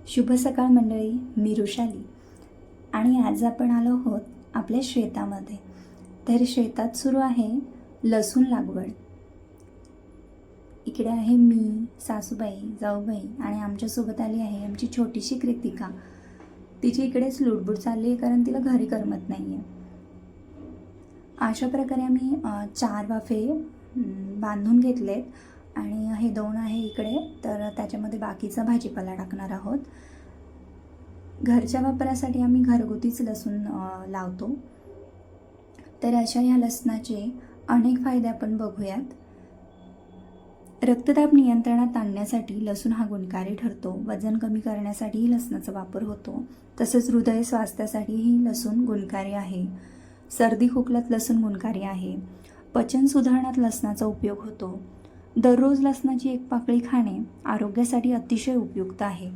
शुभ सकाळ मंडळी, मी रुशाली आणि आज आपण आलो आहोत आपल्या शेतामध्ये. तर शेतात सुरू आहे लसूण लागवड. इकडे आहे मी, सासूबाई, जाऊबाई आणि आमच्यासोबत आली आहे आमची छोटीशी कृतिका. तिची इकडेच लुडबुड चालली आहे कारण तिला घरी करमत नाही आहे. अशा प्रकारे आम्ही 4 वाफे बांधून घेतलेत आणि हे 2 आहे इकडे. तर त्याच्यामध्ये बाकीचा भाजीपाला टाकणार आहोत. घरच्या वापरासाठी आम्ही घरगुतीच लसूण लावतो. तर अशा या लसणाचे अनेक फायदे आपण बघूयात. रक्तदाब नियंत्रणात आणण्यासाठी लसूण हा गुणकारी ठरतो. वजन कमी करण्यासाठीही लसणाचा वापर होतो. तसेच हृदय स्वास्थ्यासाठीही लसूण गुणकारी आहे. सर्दी खोकल्यात लसूण गुणकारी आहे. पचन सुधारण्यात लसणाचा उपयोग होतो. दररोज लसणाची 1 पाकळी खाणे आरोग्यासाठी अतिशय उपयुक्त आहे.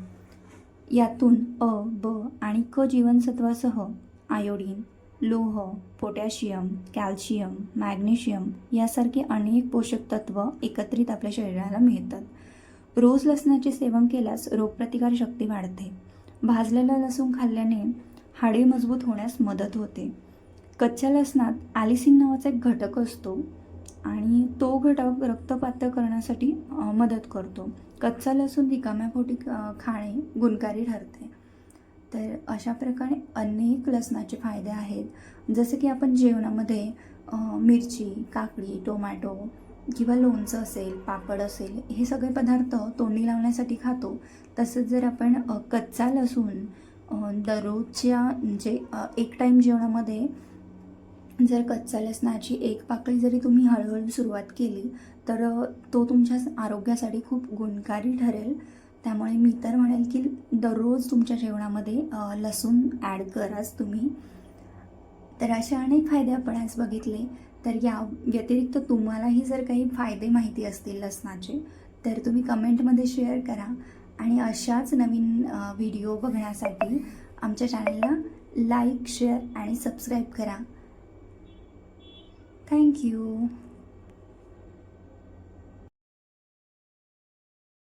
यातून अ, ब आणि क जीवनसत्वासह आयोडीन, लोह, पोटॅशियम, कॅल्शियम, मॅग्नेशियम यासारखे अनेक पोषक तत्व एकत्रित आपल्या शरीराला मिळतात. रोज लसणाचे सेवन केल्यास रोगप्रतिकार शक्ती वाढते. भाजलेला लसूण खाल्ल्याने हाडे मजबूत होण्यास मदत होते. कच्च्या लसणात ॲलिसिन नावाचा एक घटक असतो आणि तो घटक रक्त पातळ करण्यासाठी मदत करतो. कच्चा लसूण रिकाम्या पोटी खाणे गुणकारी ठरते. तर अशा प्रकारे अनेक लसणाचे फायदे आहेत. जसं की आपण जेवणामध्ये मिरची, काकडी, टोमॅटो किंवा लोणचं असेल, पापड असेल, हे सगळे पदार्थ तोंडी लावण्यासाठी खातो. तसंच जर आपण कच्चा लसूण दररोजच्या म्हणजे 1 टाईम जेवणामध्ये जर कच्च्या लसणाची 1 पाकळी जरी तुम्ही हळूहळू सुरुवात केली तर तो तुमच्या आरोग्यासाठी खूप गुणकारी ठरेल. त्यामुळे मी तर म्हणेल की दररोज तुमच्या जेवणामध्ये लसूण ॲड कराच तुम्ही. तर असे अनेक फायदे आपण आज बघितले. तर या व्यतिरिक्त तुम्हालाही जर काही फायदे माहिती असतील लसणाचे तर तुम्ही कमेंटमध्ये शेअर करा. आणि अशाच नवीन व्हिडिओ बघण्यासाठी आमच्या चॅनलला लाईक, शेअर आणि सबस्क्राईब करा. थँक्यू.